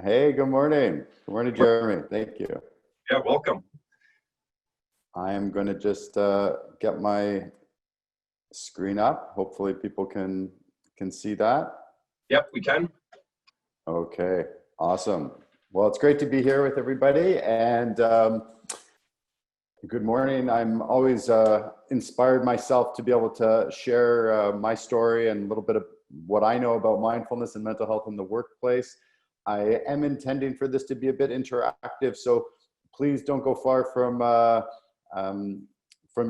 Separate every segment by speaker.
Speaker 1: Hey, good morning. Good morning, Jeremy. Thank you.
Speaker 2: Yeah, welcome.
Speaker 1: I am going to just get my screen up. Hopefully people can see that.
Speaker 2: Yep, we can.
Speaker 1: Okay, awesome. Well, it's great to be here with everybody, and good morning. I'm always inspired myself to be able to share my story and a little bit of what I know about mindfulness and mental health in the workplace. I am intending for this to be a bit interactive, so please don't go far from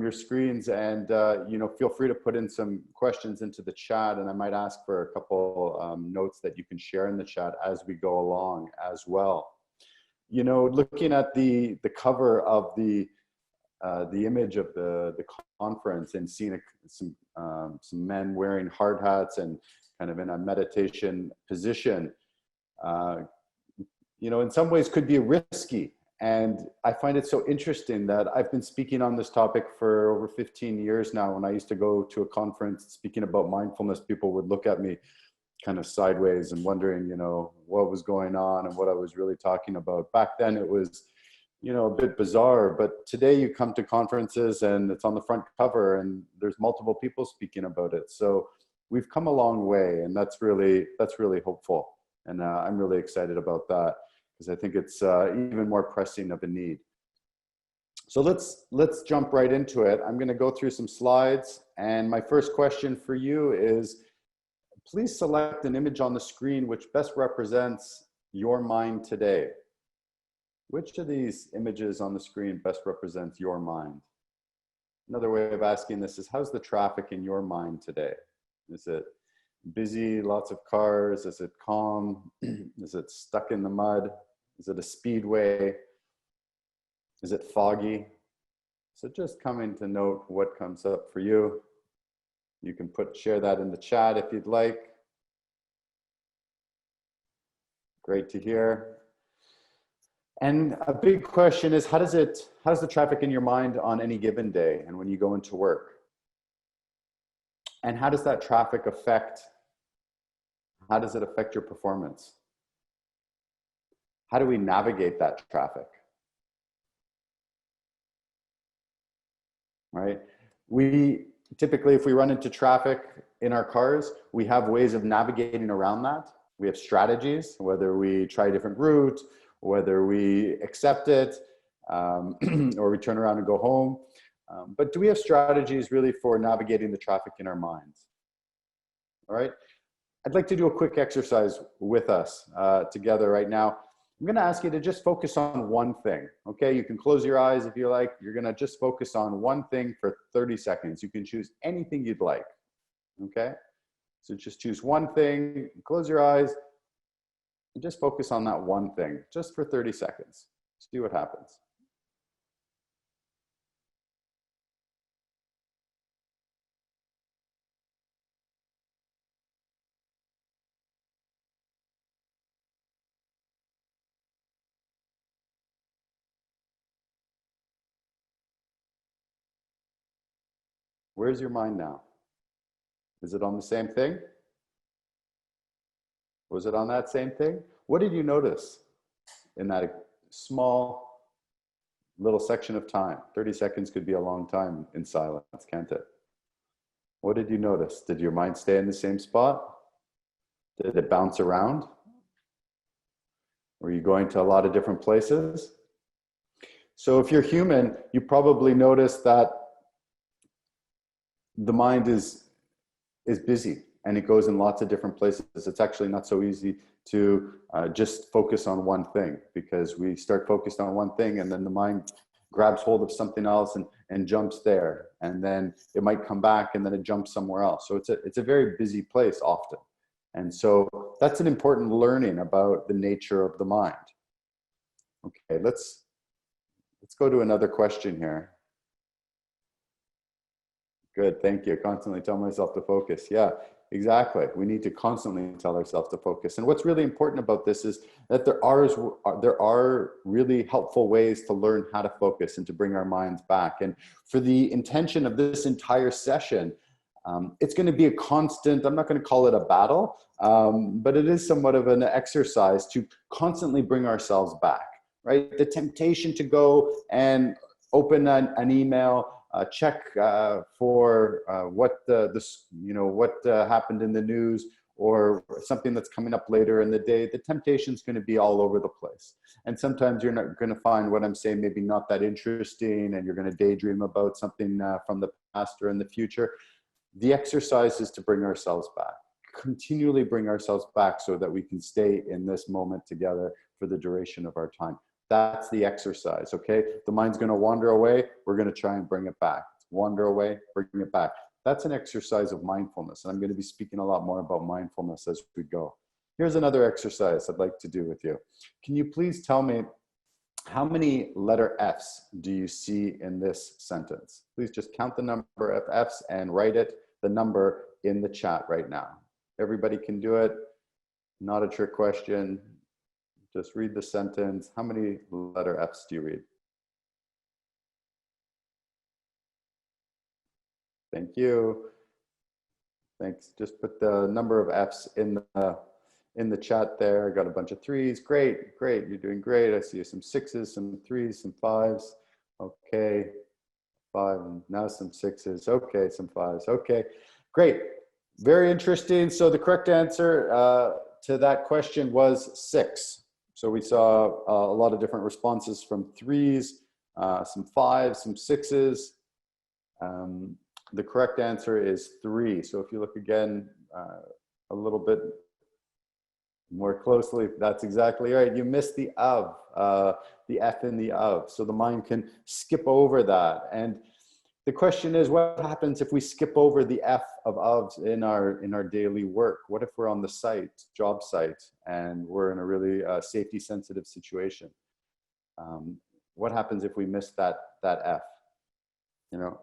Speaker 1: your screens, and feel free to put in some questions into the chat, and I might ask for a couple notes that you can share in the chat as we go along as well. You know, looking at the cover of the image of the conference and seeing some men wearing hard hats and kind of in a meditation position, in some ways could be risky. And I find it so interesting that I've been speaking on this topic for over 15 years now. When I used to go to a conference speaking about mindfulness, people would look at me kind of sideways and wondering, what was going on and what I was really talking about. Back then it was, a bit bizarre, but today you come to conferences and it's on the front cover and there's multiple people speaking about it. So we've come a long way, and that's really hopeful. And I'm really excited about that, because I think it's even more pressing of a need. So let's jump right into it. I'm going to go through some slides, and my first question for you is, please select an image on the screen which best represents your mind today. Which of these images on the screen best represents your mind? Another way of asking this is, how's the traffic in your mind today? Is it busy, lots of cars? Is it calm? Is it stuck in the mud? Is it a speedway? Is it foggy? So just coming to note what comes up for you. You can share that in the chat if you'd like. Great to hear. And a big question is, how's the traffic in your mind on any given day and when you go into work? And how does that traffic affect your performance? How do we navigate that traffic? Right? We typically, if we run into traffic in our cars, we have ways of navigating around that. We have strategies, whether we try a different route, whether we accept it, or we turn around and go home. But do we have strategies really for navigating the traffic in our minds? All right. I'd like to do a quick exercise with us together right now. I'm going to ask you to just focus on one thing. Okay. You can close your eyes if you like. You're going to just focus on one thing for 30 seconds. You can choose anything you'd like. Okay. So just choose one thing, close your eyes, and just focus on that one thing just for 30 seconds. See what happens. Where's your mind now? Is it on the same thing? Was it on that same thing? What did you notice in that small little section of time? 30 seconds could be a long time in silence, can't it? What did you notice? Did your mind stay in the same spot? Did it bounce around? Were you going to a lot of different places? So if you're human, you probably notice that the mind is busy and it goes in lots of different places. It's actually not so easy to just focus on one thing, because we start focused on one thing and then the mind grabs hold of something else and jumps there, and then it might come back and then it jumps somewhere else. So it's a very busy place often. And so that's an important learning about the nature of the mind. Okay, let's go to another question here. Good, thank you. Constantly tell myself to focus. Yeah, exactly. We need to constantly tell ourselves to focus. And what's really important about this is that there are really helpful ways to learn how to focus and to bring our minds back. And for the intention of this entire session, It's going to be a constant, I'm not going to call it a battle, but it is somewhat of an exercise to constantly bring ourselves back, right? The temptation to go and open an email, check for what what happened in the news, or something that's coming up later in the day. The temptation is going to be all over the place. And sometimes you're not going to find what I'm saying maybe not that interesting, and you're going to daydream about something from the past or in the future. The exercise is to bring ourselves back, continually bring ourselves back so that we can stay in this moment together for the duration of our time. That's the exercise, okay? The mind's going to wander away. We're going to try and bring it back. Wander away, bring it back. That's an exercise of mindfulness. And I'm going to be speaking a lot more about mindfulness as we go. Here's another exercise I'd like to do with you. Can you please tell me, how many letter F's do you see in this sentence? Please just count the number of F's and write the number in the chat right now. Everybody can do it. Not a trick question. Just read the sentence. How many letter F's do you read? Thank you. Thanks. Just put the number of F's in the chat there. I got a bunch of threes. Great, great. You're doing great. I see some sixes, some threes, some fives. Okay. Five, and now some sixes. Okay, some fives. Okay, great. Very interesting. So the correct answer to that question was 6. So we saw a lot of different responses from threes, some fives, some sixes. The correct answer is 3. So if you look again a little bit more closely, that's exactly right. You missed the of, the F in the of. So the mind can skip over that. And the question is, what happens if we skip over the F of ofs in our daily work? What if we're on the site, job site, and we're in a really safety sensitive situation? What happens if we miss that F? You know,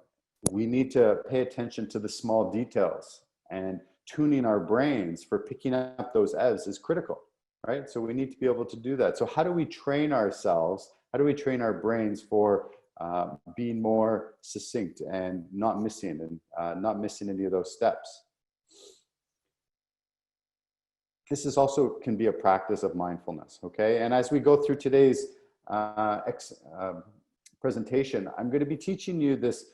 Speaker 1: we need to pay attention to the small details, and tuning our brains for picking up those F's is critical, right? So we need to be able to do that. So how do we train ourselves? How do we train our brains for being more succinct and not missing any of those steps? This is also can be a practice of mindfulness, okay? And as we go through today's presentation, I'm going to be teaching you this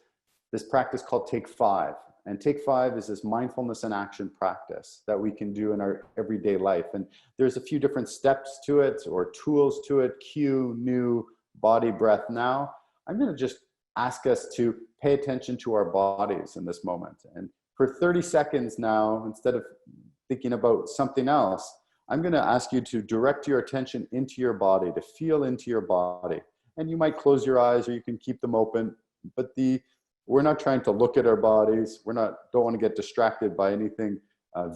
Speaker 1: practice called Take 5. And Take 5 is this mindfulness and action practice that we can do in our everyday life. And there's a few different steps to it, or tools to it: cue, new, body, breath, now. I'm going to just ask us to pay attention to our bodies in this moment. And for 30 seconds now, instead of thinking about something else, I'm going to ask you to direct your attention into your body, to feel into your body. And you might close your eyes, or you can keep them open, but we're not trying to look at our bodies. Don't want to get distracted by anything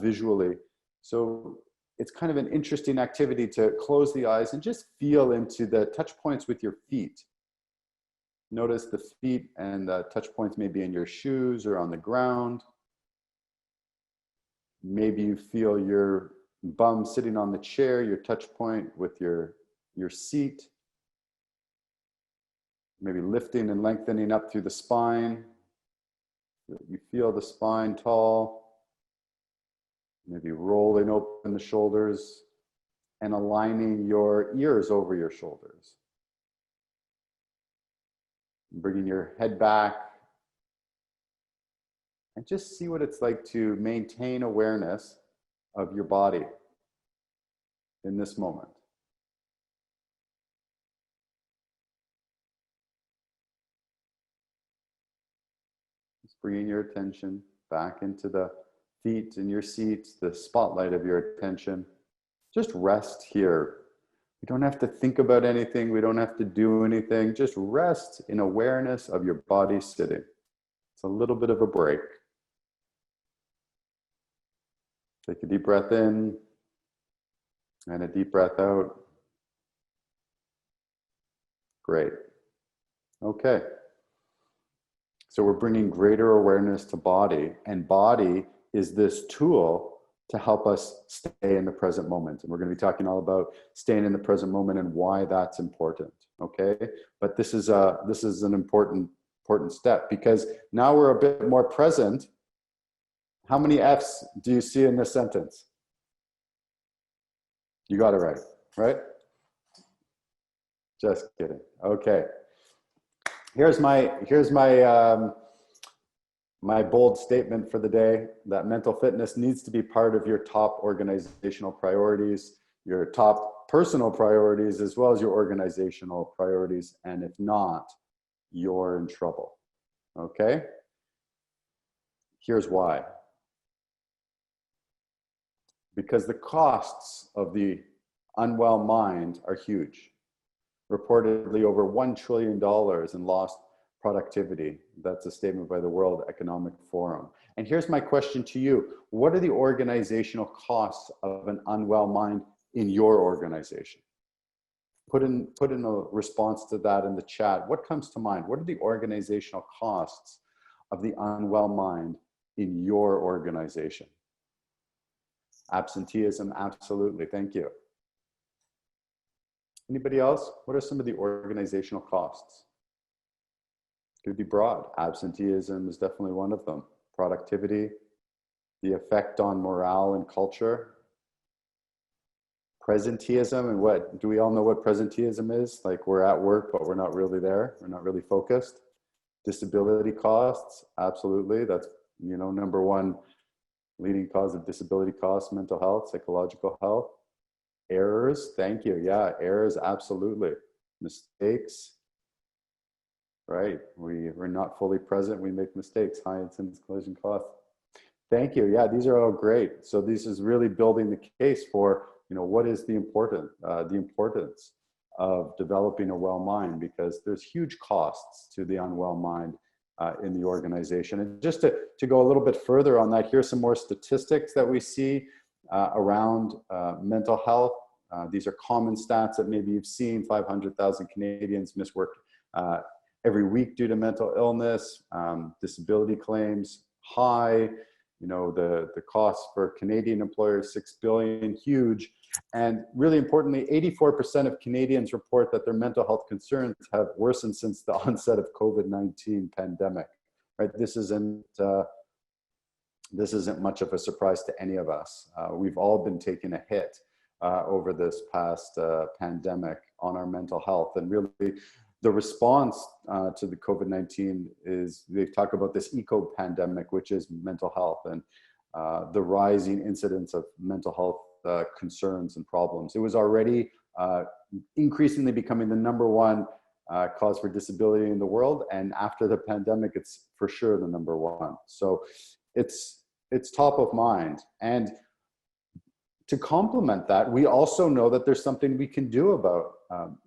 Speaker 1: visually. So it's kind of an interesting activity to close the eyes and just feel into the touch points with your feet. Notice the feet and the touch points maybe in your shoes or on the ground. Maybe you feel your bum sitting on the chair, your touch point with your seat. Maybe lifting and lengthening up through the spine. You feel the spine tall. Maybe rolling open the shoulders and aligning your ears over your shoulders. Bringing your head back. And just see what it's like to maintain awareness of your body in this moment. Just bringing your attention back into the feet and your seats, the spotlight of your attention. Just rest here. You don't have to think about anything. We don't have to do anything. Just rest in awareness of your body sitting. It's a little bit of a break. Take a deep breath in and a deep breath out. Great. Okay. So we're bringing greater awareness to body, and body is this tool to help us stay in the present moment. And we're going to be talking all about staying in the present moment and why that's important. Okay. But this is an important step, because now we're a bit more present How many F's do you see in this sentence? You got it right, right? Just kidding. Okay. Here's my bold statement for the day, that mental fitness needs to be part of your top organizational priorities, your top personal priorities, as well as your organizational priorities. And if not, you're in trouble. Okay? Here's why. Because the costs of the unwell mind are huge. Reportedly over $1 trillion in lost productivity. That's a statement by the World Economic Forum. And here's my question to you. What are the organizational costs of an unwell mind in your organization? Put in a response to that in the chat. What comes to mind? What are the organizational costs of the unwell mind in your organization? Absenteeism, absolutely. Thank you. Anybody else? What are some of the organizational costs? Could be broad. Absenteeism is definitely one of them. Productivity, the effect on morale and culture. Presenteeism, and what, do we all know what presenteeism is? Like we're at work, but we're not really there. We're not really focused. Disability costs, absolutely. That's, you know, number one leading cause of disability costs, mental health, psychological health. Errors, thank you. Yeah, errors, absolutely. Mistakes, right? We're not fully present, we make mistakes, high incidence collision costs. Thank you. Yeah, these are all great. So this is really building the case for, you know, what is the importance of developing a well mind, because there's huge costs to the unwell mind in the organization. And just to go a little bit further on that, here's some more statistics that we see around mental health. These are common stats that maybe you've seen. 500,000 Canadians miss work every week due to mental illness. Disability claims high. You know, the cost for Canadian employers, $6 billion, huge. And really importantly, 84% of Canadians report that their mental health concerns have worsened since the onset of COVID-19 pandemic. Right? This isn't much of a surprise to any of us. We've all been taking a hit over this past pandemic on our mental health. And really, the response to the COVID-19 is, they talk about this eco-pandemic, which is mental health, and the rising incidence of mental health concerns and problems. It was already increasingly becoming the #1 cause for disability in the world. And after the pandemic, it's for sure the #1. So it's top of mind. And to complement that, we also know that there's something we can do about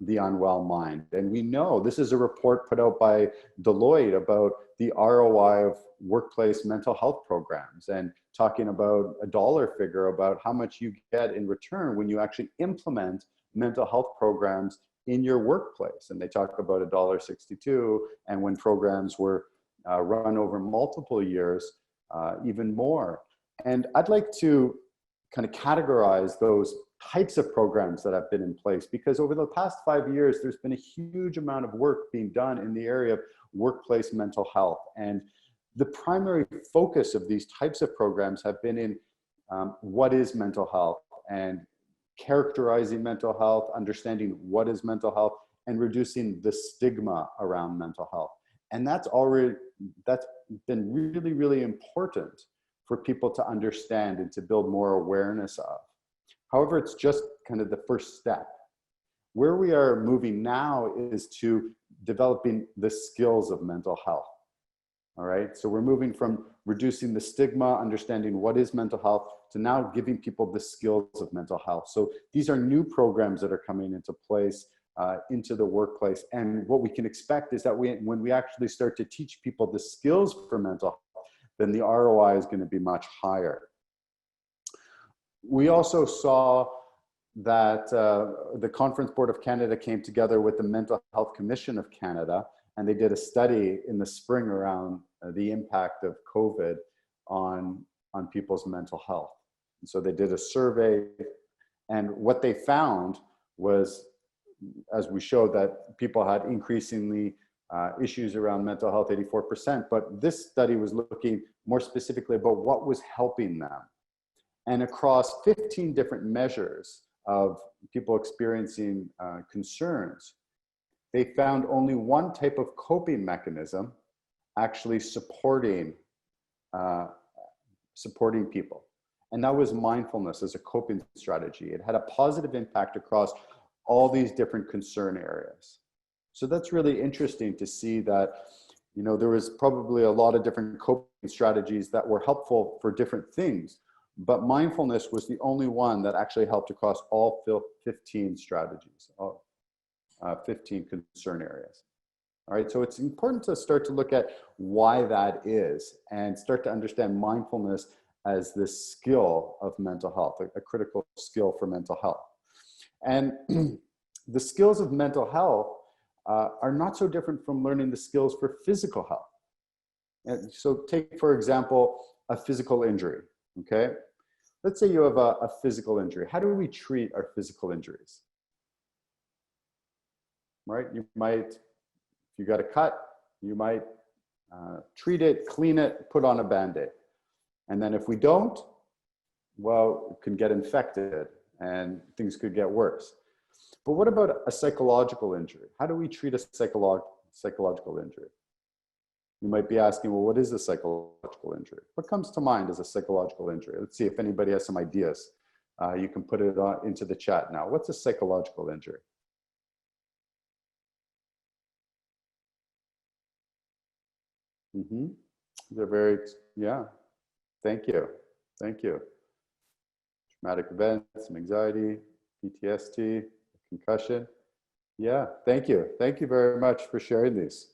Speaker 1: the unwell mind. And we know, this is a report put out by Deloitte about the ROI of workplace mental health programs, and talking about a dollar figure about how much you get in return when you actually implement mental health programs in your workplace. And they talk about $1.62, and when programs were run over multiple years, even more. And I'd like to kind of categorize those types of programs that have been in place, because over the past 5 years, there's been a huge amount of work being done in the area of workplace mental health. And the primary focus of these types of programs have been in what is mental health, and characterizing mental health, understanding what is mental health, and reducing the stigma around mental health. And that's been really, really important for people to understand and to build more awareness of. However, it's just kind of the first step. Where we are moving now is to developing the skills of mental health. All right, so we're moving from reducing the stigma, understanding what is mental health, to now giving people the skills of mental health. So these are new programs that are coming into place into the workplace. And what we can expect is that when we actually start to teach people the skills for mental health, then the ROI is going to be much higher. We also saw that the Conference Board of Canada came together with the Mental Health Commission of Canada, and they did a study in the spring around the impact of COVID on people's mental health. And so they did a survey, and what they found was, as we showed, that people had increasingly issues around mental health, 84%. But this study was looking more specifically about what was helping them. And across 15 different measures of people experiencing concerns, they found only one type of coping mechanism actually supporting people. And that was mindfulness as a coping strategy. It had a positive impact across all these different concern areas. So that's really interesting to see that, you know, there was probably a lot of different coping strategies that were helpful for different things, but mindfulness was the only one that actually helped across all 15 strategies, 15 concern areas. All right, so it's important to start to look at why that is and start to understand mindfulness as this skill of mental health, a critical skill for mental health. And the skills of mental health are not so different from learning the skills for physical health. And so take, for example, a physical injury, okay? Let's say you have a physical injury. How do we treat our physical injuries? Right, you might, if you got a cut, you might treat it, clean it, put on a Band-Aid. And then if we don't, well, it can get infected and things could get worse. But what about a psychological injury? How do we treat a psychological injury? You might be asking, well, what is a psychological injury? What comes to mind as a psychological injury? Let's see if anybody has some ideas. You can put it into the chat now. What's a psychological injury? They're very, yeah. Thank you. Thank you. Traumatic events, some anxiety, PTSD, concussion. Yeah, thank you. Thank you very much for sharing these.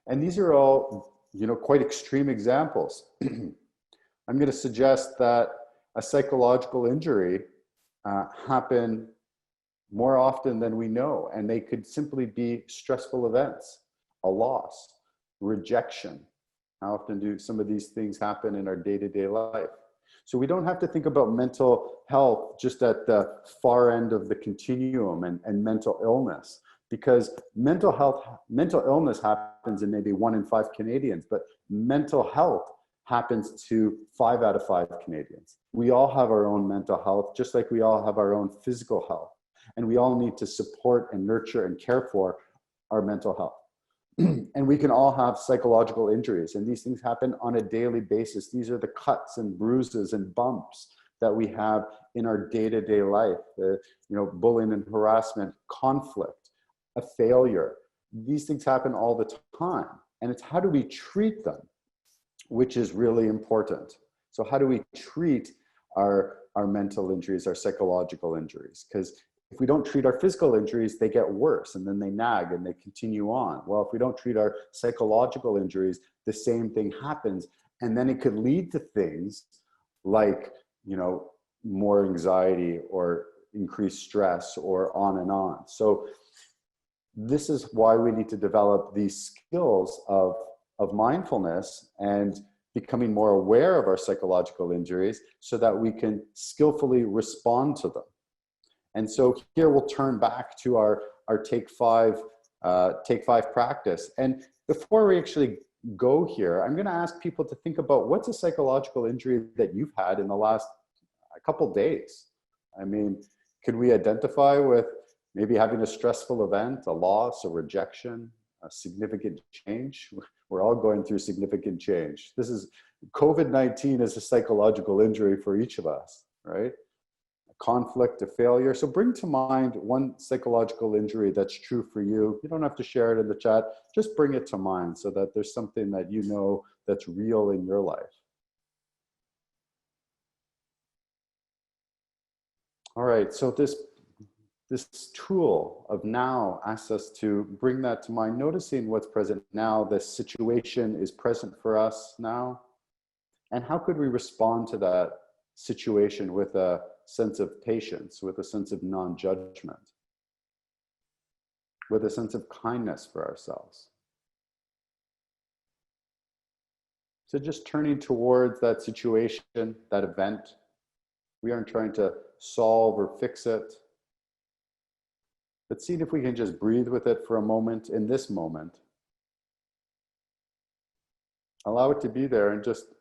Speaker 1: And these are all, you know, quite extreme examples. I'm going to suggest that a psychological injury happen more often than we know, and they could simply be stressful events, a loss, rejection. How often do some of these things happen in our day-to-day life? So we don't have to think about mental health just at the far end of the continuum and mental illness, because mental illness happens in maybe 1 in 5 Canadians, but mental health happens to 5 out of 5 Canadians. We all have our own mental health, just like we all have our own physical health. And we all need to support and nurture and care for our mental health. And we can all have psychological injuries, and these things happen on a daily basis. These are the cuts and bruises and bumps that we have in our day-to-day life. You know, bullying and harassment, conflict, a failure. These things happen all the time, and it's how do we treat them, which is really important. So how do we treat our mental injuries, our psychological injuries? Because if we don't treat our physical injuries, they get worse and then they nag and they continue on. Well, if we don't treat our psychological injuries, the same thing happens. And then it could lead to things like, you know, more anxiety or increased stress or on and on. So this is why we need to develop these skills of mindfulness and becoming more aware of our psychological injuries so that we can skillfully respond to them. And so here we'll turn back to our take five practice. And before we actually go here, I'm going to ask people to think about what's a psychological injury that you've had in the last couple days. I mean, could we identify with maybe having a stressful event, a loss, a rejection, a significant change? We're all going through significant change. This is COVID-19 is a psychological injury for each of us, right? Conflict, a failure. So bring to mind one psychological injury that's true for you. You don't have to share it in the chat. Just bring it to mind so that there's something that you know that's real in your life. All right, so this tool of now asks us to bring that to mind, noticing what's present now. The situation is present for us now. And how could we respond to that situation with a sense of patience, with a sense of non-judgment, with a sense of kindness for ourselves? So just turning towards that situation, that event. We aren't trying to solve or fix it, But seeing if we can just breathe with it for a moment in this moment. Allow it to be there and just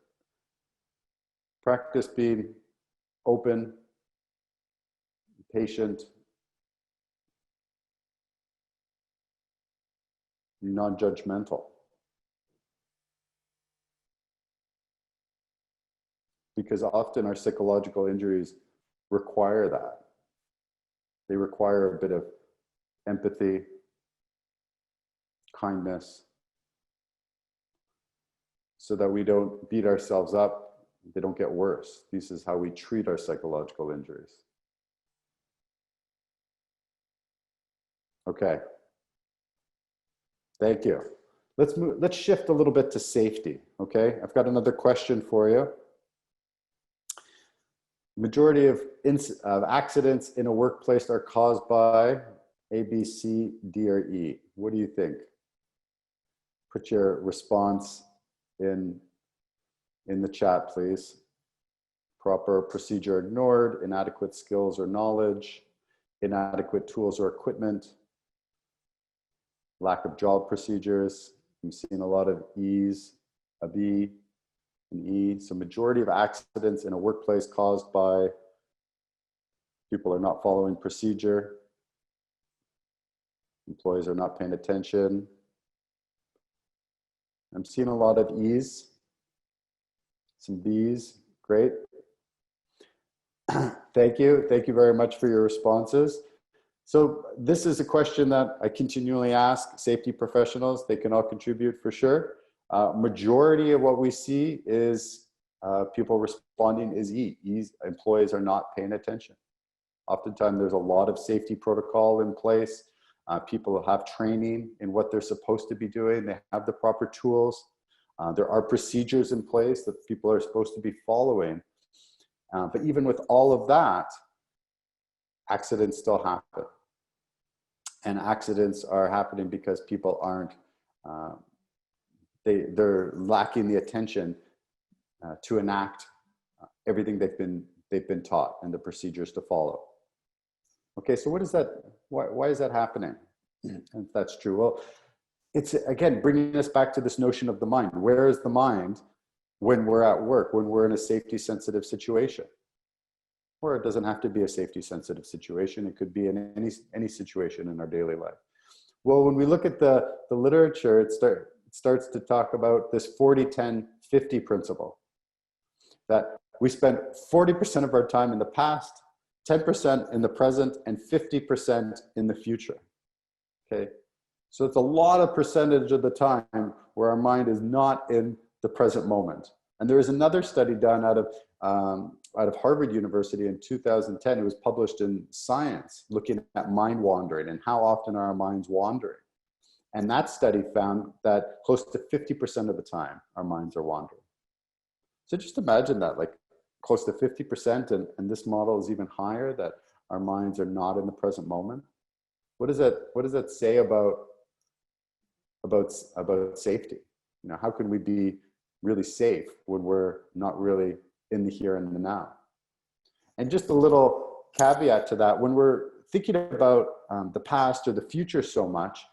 Speaker 1: practice being open, patient, non-judgmental. Because often our psychological injuries require that. They require a bit of empathy, kindness, so that we don't beat ourselves up, they don't get worse. This is how we treat our psychological injuries. Okay. Thank you. Let's shift a little bit to safety, okay? I've got another question for you. Majority of accidents in a workplace are caused by A, B, C, D, or E. What do you think? Put your response in the chat, please. Proper procedure ignored, inadequate skills or knowledge, inadequate tools or equipment, lack of job procedures. I'm seeing a lot of E's, a B, an E. So majority of accidents in a workplace caused by people are not following procedure, employees are not paying attention. I'm seeing a lot of E's, some B's, great. Thank you very much for your responses. So this is a question that I continually ask safety professionals. They can all contribute for sure. Majority of what we see is people responding is E. E's, employees are not paying attention. Oftentimes there's a lot of safety protocol in place. People have training in what they're supposed to be doing. They have the proper tools. There are procedures in place that people are supposed to be following. But even with all of that, accidents still happen. And accidents are happening because people aren't, they're lacking the attention to enact everything they've been taught and the procedures to follow. Okay, so what is that? Why is that happening? If that's true, well, it's again bringing us back to this notion of the mind. Where is the mind when we're at work, when we're in a safety sensitive situation? Or it doesn't have to be a safety sensitive situation. It could be in any situation in our daily life. Well, when we look at the literature, it starts to talk about this 40-10-50 principle, that we spend 40% of our time in the past, 10% in the present, and 50% in the future. Okay, so it's a lot of percentage of the time where our mind is not in the present moment. And there is another study done out of Harvard University in 2010. It was published in Science, looking at mind wandering and how often are our minds wandering. And that study found that close to 50% of the time our minds are wandering. So just imagine that, like close to 50%, and this model is even higher, that our minds are not in the present moment. What does that say about safety? You know, how can we be really safe when we're not really in the here and the now? And just a little caveat to that, when we're thinking about the past or the future so much,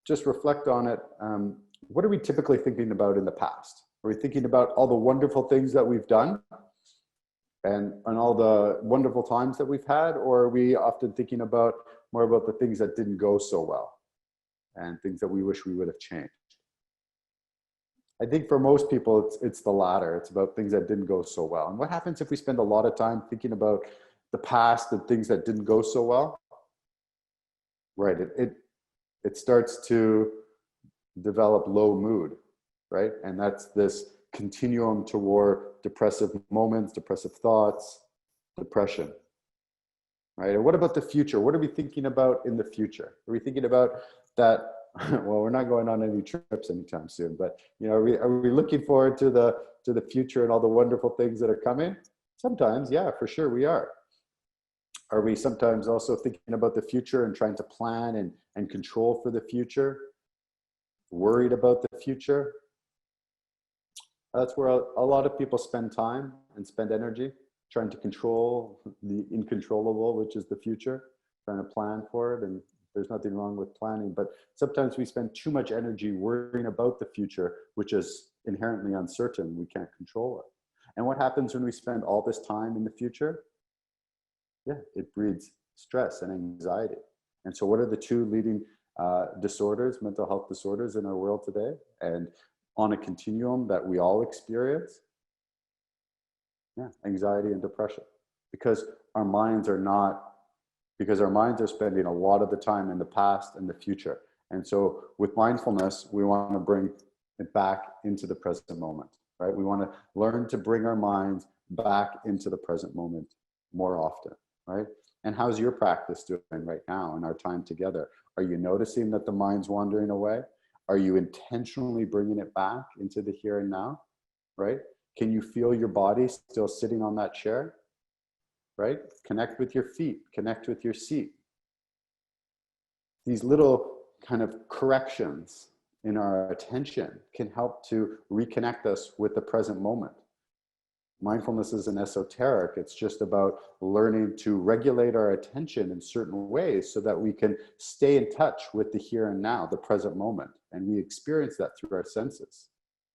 Speaker 1: just reflect on it. What are we typically thinking about in the past? Are we thinking about all the wonderful things that we've done and all the wonderful times that we've had? Or are we often thinking more about the things that didn't go so well and things that we wish we would have changed? I think for most people, it's the latter. It's about things that didn't go so well. And what happens if we spend a lot of time thinking about the past and things that didn't go so well? Right, it starts to develop low mood, right? And that's this continuum toward depressive moments, depressive thoughts, depression, right? And what about the future? What are we thinking about in the future? Are we thinking about that? Well, we're not going on any trips anytime soon, but you know, are we looking forward to the future and all the wonderful things that are coming? Sometimes, yeah, for sure we are. Are we sometimes also thinking about the future and trying to plan and control for the future? Worried about the future? That's where a lot of people spend time and spend energy trying to control the incontrollable, which is the future. trying to plan for it, and there's nothing wrong with planning, but sometimes we spend too much energy worrying about the future, which is inherently uncertain. We can't control it. And what happens when we spend all this time in the future? Yeah, it breeds stress and anxiety. And so what are the two leading disorders, mental health disorders in our world today? And on a continuum that we all experience? Yeah, anxiety and depression. Because our minds are spending a lot of the time in the past and the future. And so with mindfulness, we want to bring it back into the present moment, right? We want to learn to bring our minds back into the present moment more often, right? And how's your practice doing right now in our time together? Are you noticing that the mind's wandering away? Are you intentionally bringing it back into the here and now, right? Can you feel your body still sitting on that chair, right? Connect with your feet, connect with your seat. These little kind of corrections in our attention can help to reconnect us with the present moment. Mindfulness isn't esoteric. It's just about learning to regulate our attention in certain ways so that we can stay in touch with the here and now, the present moment. And we experience that through our senses,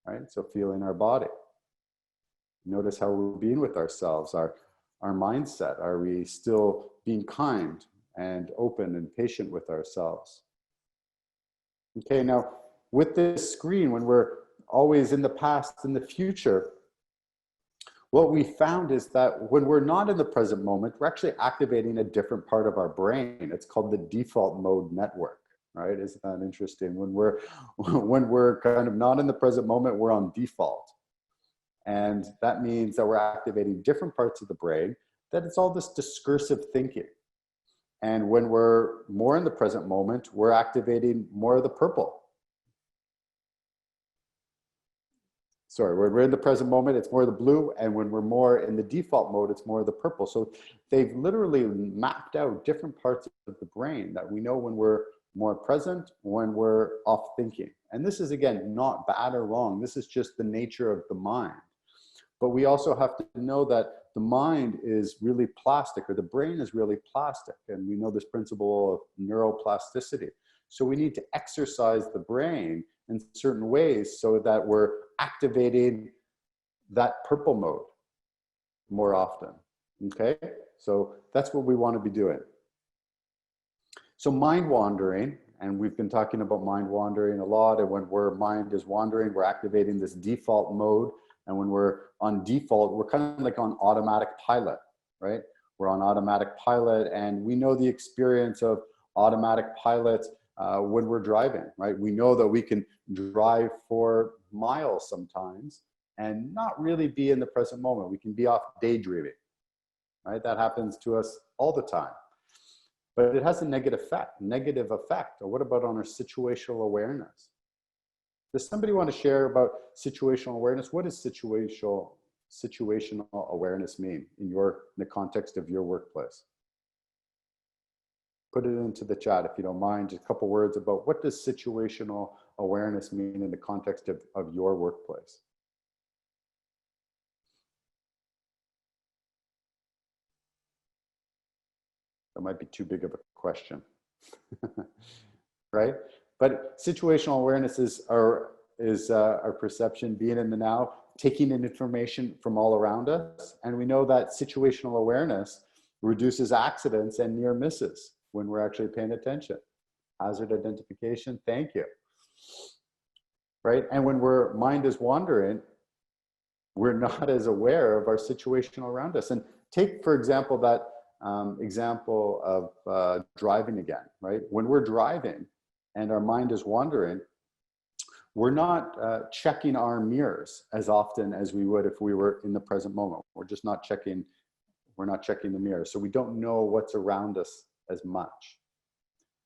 Speaker 1: right? So feeling our body. Notice how we're being with ourselves, our mindset. Are we still being kind and open and patient with ourselves? Okay, now with this screen, when we're always in the past and the future, what we found is that when we're not in the present moment, we're actually activating a different part of our brain. It's called the default mode network, right? Isn't that interesting? When we're kind of not in the present moment, we're on default. And that means that we're activating different parts of the brain, that it's all this discursive thinking. And when we're more in the present moment, we're activating more of the purple. Sorry, when we're in the present moment, it's more of the blue. And when we're more in the default mode, it's more of the purple. So they've literally mapped out different parts of the brain that we know when we're more present, when we're off thinking. And this is, again, not bad or wrong. This is just the nature of the mind. But we also have to know that the mind is really plastic, or the brain is really plastic. And we know this principle of neuroplasticity. So we need to exercise the brain in certain ways so that we're activating that purple mode more often. Okay? So that's what we want to be doing. So mind wandering, and we've been talking about mind wandering a lot, and when our mind is wandering, we're activating this default mode. And when we're on default, we're kind of like on automatic pilot, right? We're on automatic pilot, and we know the experience of automatic pilot when we're driving, right? We know that we can drive for miles sometimes and not really be in the present moment. We can be off daydreaming, right? That happens to us all the time. But it has a negative effect. Or what about on our situational awareness? Does somebody want to share about situational awareness? What does situational awareness mean in the context of your workplace? Put it into the chat if you don't mind. Just a couple words about what does situational awareness mean in the context of your workplace? That might be too big of a question, right? But situational awareness is our perception, being in the now, taking in information from all around us. And we know that situational awareness reduces accidents and near misses when we're actually paying attention. Hazard identification, thank you. Right? And when our mind is wandering, we're not as aware of our situation around us. And take, for example, that example of driving again, right? When we're driving and our mind is wandering, we're not checking our mirrors as often as we would if we were in the present moment. We're just not checking, we're not checking the mirror. So we don't know what's around us as much,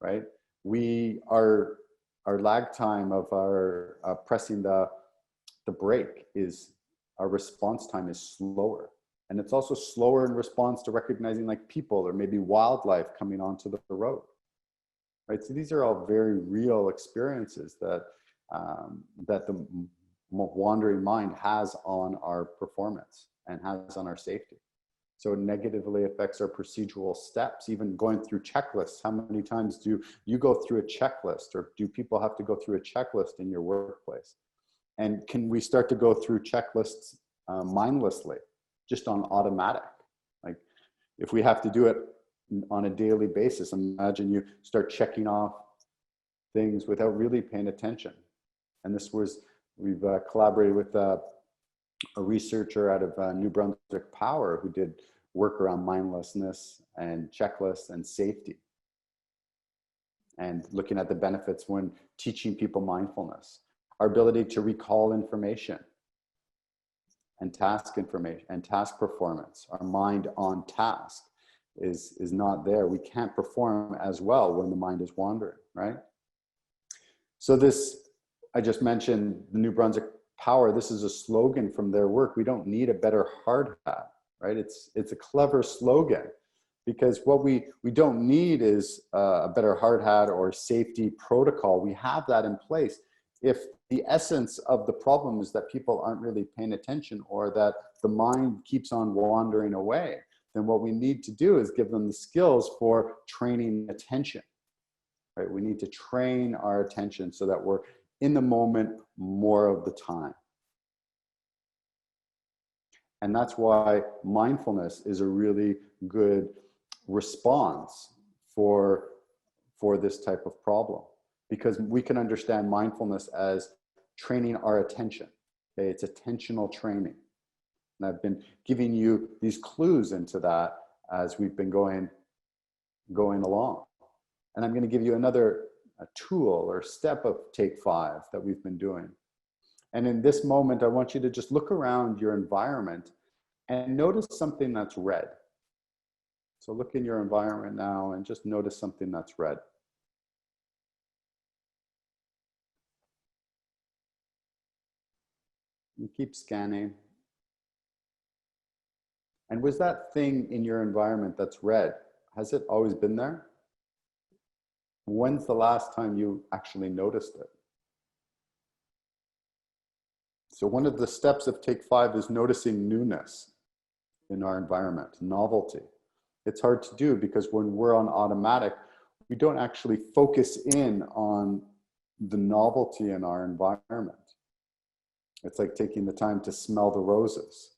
Speaker 1: right? Our lag time of our pressing the brake is, our response time is slower. And it's also slower in response to recognizing like people or maybe wildlife coming onto the road, right? So these are all very real experiences that the wandering mind has on our performance and has on our safety. So it negatively affects our procedural steps, even going through checklists. How many times do you go through a checklist, or do people have to go through a checklist in your workplace? And can we start to go through checklists mindlessly, just on automatic? Like if we have to do it on a daily basis, imagine you start checking off things without really paying attention. And we've collaborated with a researcher out of New Brunswick Power who did work around mindlessness and checklists and safety, and looking at the benefits when teaching people mindfulness. Our ability to recall information and task performance. Our mind on task is not there. We can't perform as well when the mind is wandering, right? So I just mentioned the New Brunswick Power. This is a slogan from their work. We don't need a better hard hat, right? It's a clever slogan, because what we don't need is a better hard hat or safety protocol. We have that in place. If the essence of the problem is that people aren't really paying attention, or that the mind keeps on wandering away, then what we need to do is give them the skills for training attention, right? We need to train our attention so that we're in the moment more of the time. And that's why mindfulness is a really good response for this type of problem, because we can understand mindfulness as training our attention. Okay? It's attentional training. And I've been giving you these clues into that as we've been going along. And I'm going to give you another tool or step of Take 5 that we've been doing. And in this moment, I want you to just look around your environment and notice something that's red. So look in your environment now and just notice something that's red. And keep scanning. And was that thing in your environment that's red, has it always been there? When's the last time you actually noticed it? So one of the steps of Take 5 is noticing newness in our environment, novelty. It's hard to do because when we're on automatic, we don't actually focus in on the novelty in our environment. It's like taking the time to smell the roses.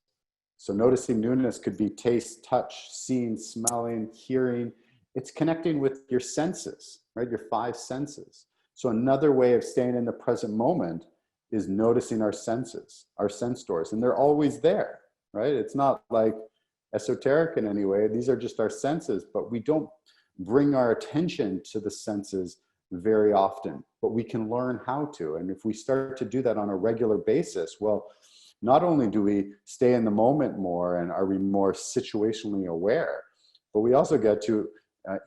Speaker 1: So noticing newness could be taste, touch, seeing, smelling, hearing. It's connecting with your senses, right? Your 5 senses. So another way of staying in the present moment is noticing our senses, our sense doors, and they're always there, right? It's not like esoteric in any way. These are just our senses, but we don't bring our attention to the senses very often, but we can learn how to. And if we start to do that on a regular basis, well, not only do we stay in the moment more and are we more situationally aware, but we also get to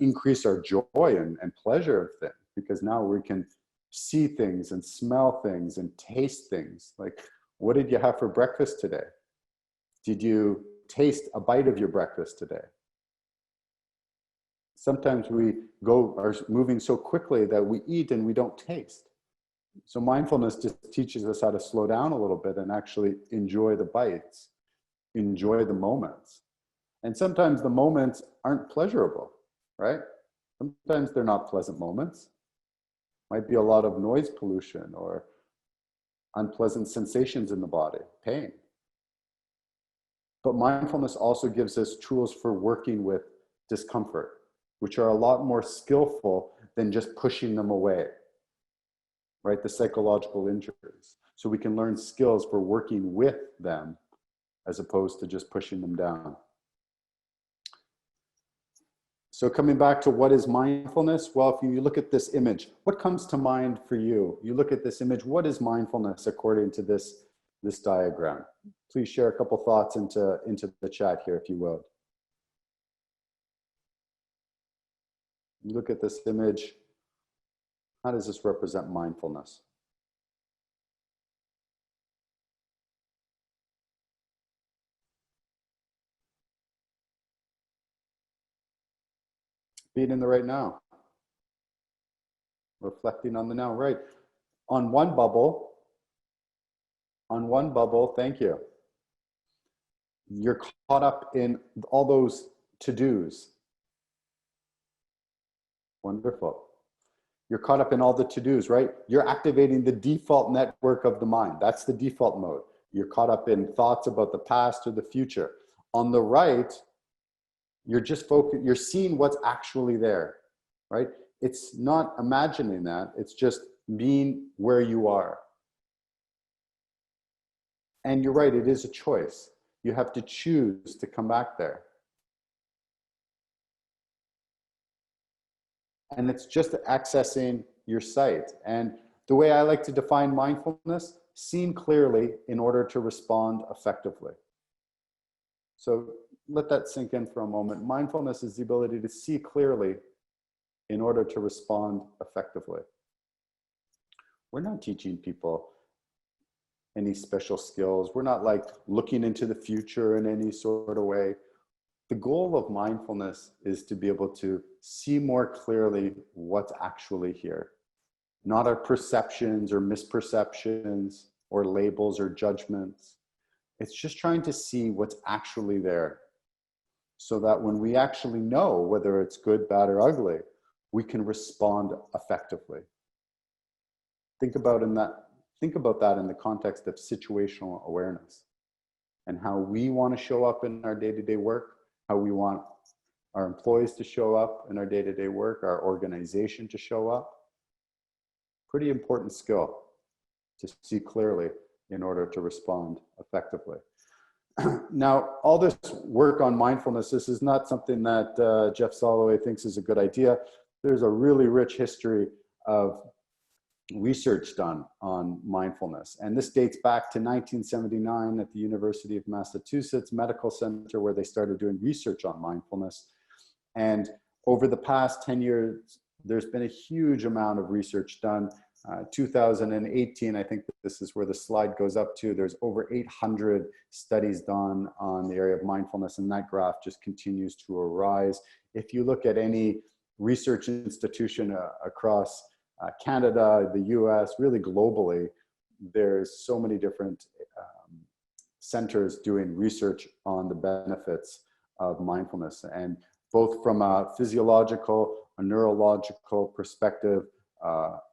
Speaker 1: increase our joy and pleasure of things, because now we can see things and smell things and taste things. Like, what did you have for breakfast today? Did you taste a bite of your breakfast today? Sometimes we are moving so quickly that we eat and we don't taste. So mindfulness just teaches us how to slow down a little bit and actually enjoy the bites, enjoy the moments. And sometimes the moments aren't pleasurable, right? Sometimes they're not pleasant moments. Might be a lot of noise pollution or unpleasant sensations in the body, pain. But mindfulness also gives us tools for working with discomfort, which are a lot more skillful than just pushing them away, right? The psychological injuries. So we can learn skills for working with them as opposed to just pushing them down. So coming back to what is mindfulness? Well, if you look at this image, what comes to mind for you? You look at this image, what is mindfulness according to this diagram? Please share a couple thoughts into the chat here, if you will. You look at this image, how does this represent mindfulness? Being in the right now. Reflecting on the now, right? On one bubble, thank you. You're caught up in all those to-dos. Wonderful. You're caught up in all the to-dos, right? You're activating the default network of the mind. That's the default mode. You're caught up in thoughts about the past or the future. On the right, you're just focused, you're seeing what's actually there, right? It's not imagining that, it's just being where you are. And you're right, it is a choice. You have to choose to come back there. And it's just accessing your sight. And the way I like to define mindfulness, seeing clearly in order to respond effectively. So let that sink in for a moment. Mindfulness is the ability to see clearly in order to respond effectively. We're not teaching people any special skills. We're not like looking into the future in any sort of way. The goal of mindfulness is to be able to see more clearly what's actually here. Not our perceptions or misperceptions or labels or judgments. It's just trying to see what's actually there, so that when we actually know whether it's good, bad, or ugly, we can respond effectively. Think about that in the context of situational awareness and how we want to show up in our day-to-day work, how we want our employees to show up in our day-to-day work, our organization to show up. Pretty important skill to see clearly in order to respond effectively. Now, all this work on mindfulness, this is not something that Jeff Soloway thinks is a good idea. There's a really rich history of research done on mindfulness. And this dates back to 1979 at the University of Massachusetts Medical Center, where they started doing research on mindfulness. And over the past 10 years, there's been a huge amount of research done. 2018, I think this is where the slide goes up to, there's over 800 studies done on the area of mindfulness, and that graph just continues to rise. If you look at any research institution across Canada, the US, really globally, there's so many different centers doing research on the benefits of mindfulness, and both from a physiological, a neurological perspective,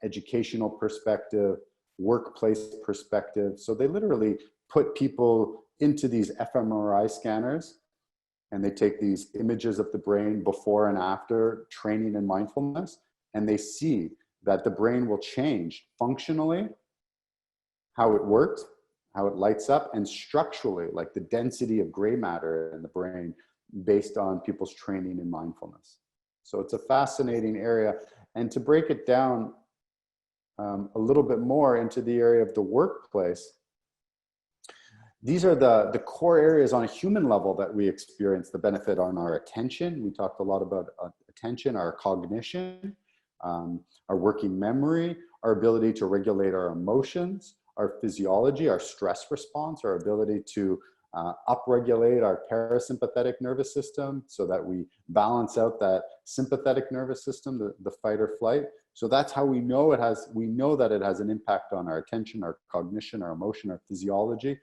Speaker 1: educational perspective, workplace perspective. So they literally put people into these fMRI scanners, and they take these images of the brain before and after training in mindfulness, and they see that the brain will change functionally, how it works, how it lights up, and structurally, like the density of gray matter in the brain based on people's training in mindfulness. So it's a fascinating area. And to break it down a little bit more into the area of the workplace, these are the core areas on a human level that we experience the benefit on our attention. We talked a lot about attention, our cognition, our working memory, our ability to regulate our emotions, our physiology, our stress response, our ability to upregulate our parasympathetic nervous system so that we balance out that sympathetic nervous system, the fight or flight. So that's how we know that it has an impact on our attention, our cognition, our emotion, our physiology,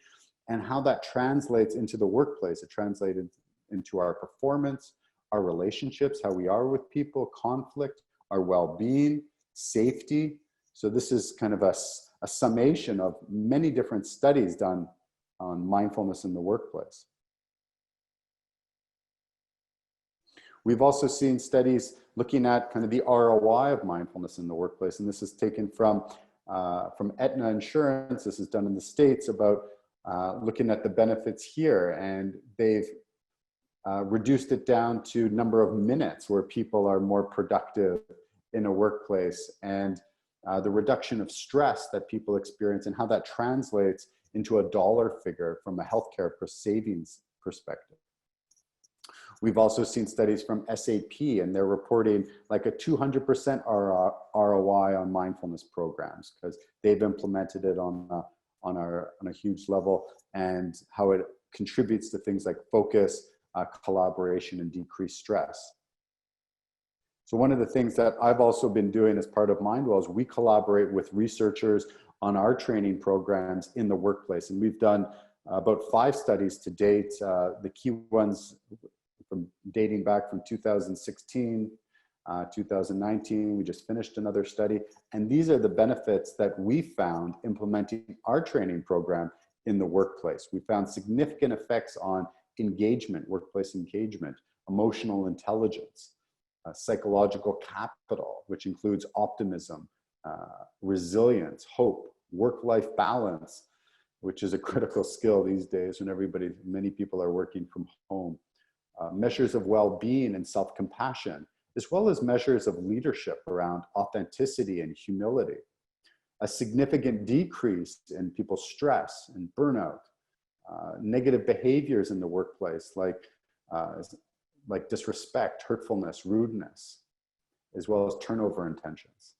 Speaker 1: and how that translates into the workplace. It translated into our performance, our relationships, how we are with people, conflict, our well-being, safety. So this is kind of a summation of many different studies done on mindfulness in the workplace. We've also seen studies looking at kind of the ROI of mindfulness in the workplace, and this is taken from Aetna Insurance. This is done in the States about looking at the benefits here, and they've reduced it down to number of minutes where people are more productive in a workplace, and the reduction of stress that people experience, and how that translates into a dollar figure from a healthcare savings perspective. We've also seen studies from SAP, and they're reporting like a 200% ROI on mindfulness programs because they've implemented it on a huge level, and how it contributes to things like focus, collaboration, and decreased stress. So one of the things that I've also been doing as part of Mindwell is we collaborate with researchers on our training programs in the workplace. And we've done about 5 studies to date. The key ones from dating back from 2016, 2019, we just finished another study. And these are the benefits that we found implementing our training program in the workplace. We found significant effects on engagement, workplace engagement, emotional intelligence, psychological capital, which includes optimism, resilience, hope, work-life balance, which is a critical skill these days when many people are working from home, measures of well-being and self-compassion, as well as measures of leadership around authenticity and humility, a significant decrease in people's stress and burnout, negative behaviors in the workplace like disrespect, hurtfulness, rudeness, as well as turnover intentions.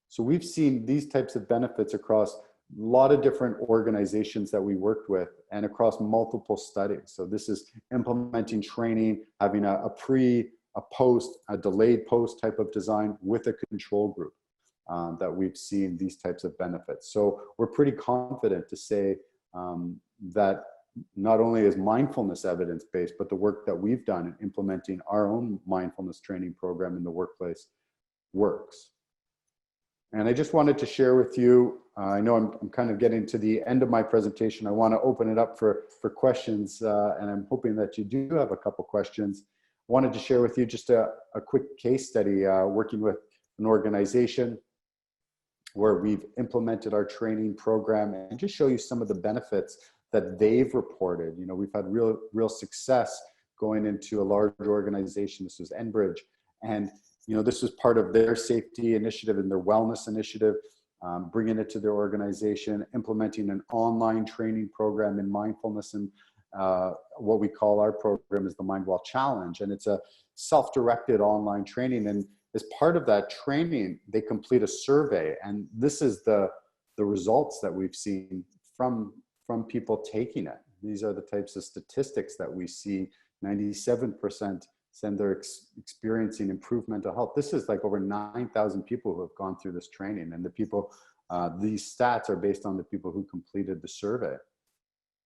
Speaker 1: So we've seen these types of benefits across a lot of different organizations that we worked with and across multiple studies. So this is implementing training, having a pre, a post, a delayed post type of design with a control group that we've seen these types of benefits. So we're pretty confident to say that not only is mindfulness evidence-based, but the work that we've done in implementing our own mindfulness training program in the workplace works. And I just wanted to share with you, I know I'm kind of getting to the end of my presentation. I want to open it up for questions, and I'm hoping that you do have a couple questions. I wanted to share with you just a quick case study working with an organization where we've implemented our training program and just show you some of the benefits that they've reported. You know, we've had real success going into a large organization. This was Enbridge, and you know, this was part of their safety initiative and their wellness initiative, bringing it to their organization, implementing an online training program in mindfulness, and what we call our program is the MindWell Challenge, and it's a self-directed online training. And as part of that training, they complete a survey, and this is the results that we've seen from people taking it. These are the types of statistics that we see. 97% said they're experiencing improved mental health. This is like over 9,000 people who have gone through this training, and the people, these stats are based on the people who completed the survey.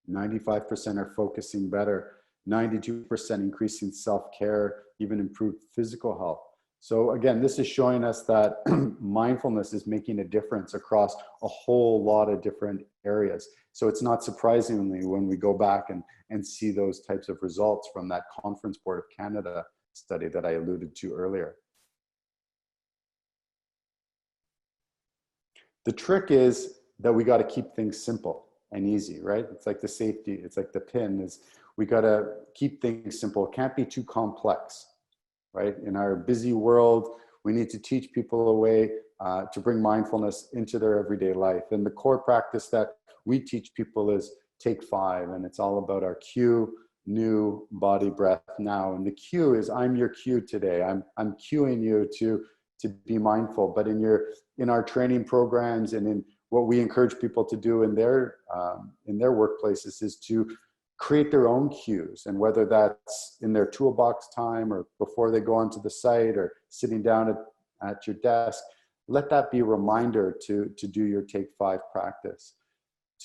Speaker 1: 95% are focusing better, 92% increasing self-care, even improved physical health. So again, this is showing us that mindfulness is making a difference across a whole lot of different areas. So it's not surprisingly when we go back and see those types of results from that Conference Board of Canada study that I alluded to earlier. The trick is that we got to keep things simple and easy, right? It's like the safety, it's like the pin is we got to keep things simple. It can't be too complex. Right? In our busy world, we need to teach people a way to bring mindfulness into their everyday life. And the core practice that we teach people is Take 5, and it's all about our cue, new, body, breath, now. And the cue is I'm your cue today. I'm cueing you to be mindful. But in our training programs and in what we encourage people to do in their workplaces is to create their own cues, and whether that's in their toolbox time or before they go onto the site or sitting down at your desk, let that be a reminder to do your Take 5 practice,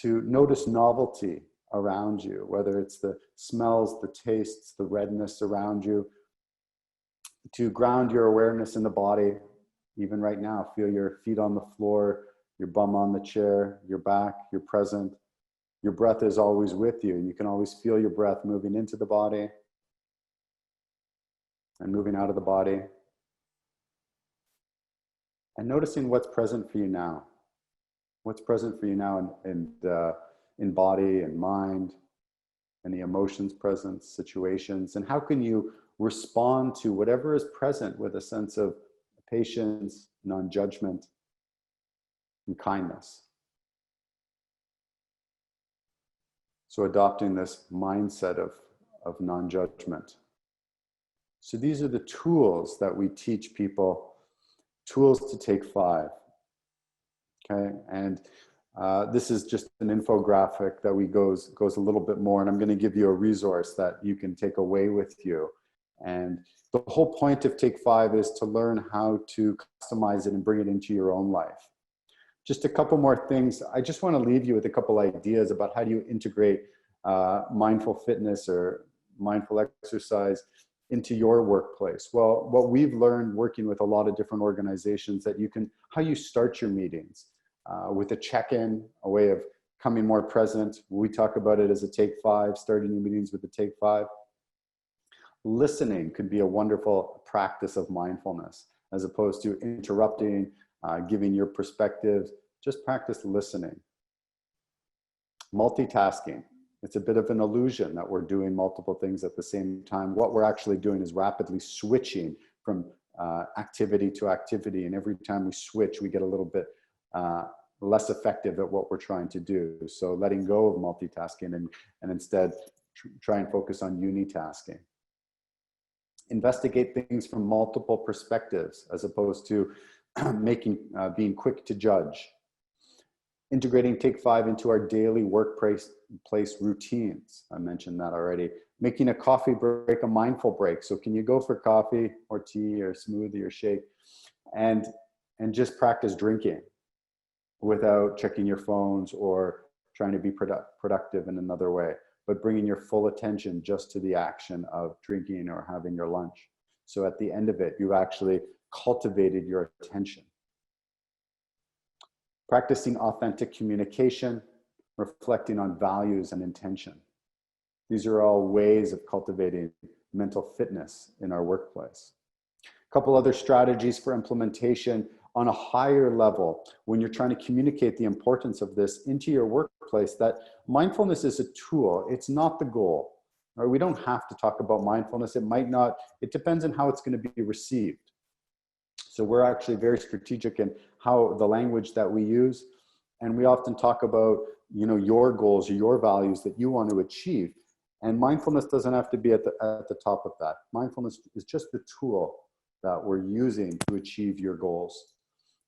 Speaker 1: to notice novelty around you, whether it's the smells, the tastes, the redness around you, to ground your awareness in the body. Even right now, feel your feet on the floor, your bum on the chair, your back, you're present. Your breath is always with you. You can always feel your breath moving into the body and moving out of the body. And noticing what's present for you now. What's present for you now in body and mind, and the emotions present, situations, and how can you respond to whatever is present with a sense of patience, non-judgment, and kindness. So adopting this mindset of non-judgment. So these are the tools that we teach people, tools to Take 5. Okay, and this is just an infographic that goes a little bit more, and I'm going to give you a resource that you can take away with you. And the whole point of Take 5 is to learn how to customize it and bring it into your own life. Just a couple more things. I just want to leave you with a couple ideas about how do you integrate mindful fitness or mindful exercise into your workplace? Well, what we've learned working with a lot of different organizations, that you can, how you start your meetings with a check-in, a way of coming more present. We talk about it as a take 5, starting your meetings with a take 5. Listening could be a wonderful practice of mindfulness, as opposed to interrupting, giving your perspective. Just practice listening. Multitasking. It's a bit of an illusion that we're doing multiple things at the same time. What we're actually doing is rapidly switching from activity to activity. And every time we switch, we get a little bit less effective at what we're trying to do. So letting go of multitasking and instead try and focus on unitasking. Investigate things from multiple perspectives, as opposed to being quick to judge. Integrating Take 5 into our daily workplace routines. I mentioned that already. Making a coffee break a mindful break. So can you go for coffee or tea or smoothie or shake and just practice drinking without checking your phones or trying to be productive in another way, but bringing your full attention just to the action of drinking or having your lunch. So at the end of it, you've actually cultivated your attention. Practicing authentic communication, reflecting on values and intention. These are all ways of cultivating mental fitness in our workplace. A couple other strategies for implementation on a higher level when you're trying to communicate the importance of this into your workplace, that mindfulness is a tool. It's not the goal. Right? We don't have to talk about mindfulness. It might not, it depends on how it's going to be received. So we're actually very strategic in how the language that we use. And we often talk about, you know, your goals or your values that you want to achieve. And mindfulness doesn't have to be at the top of that. Mindfulness is just the tool that we're using to achieve your goals.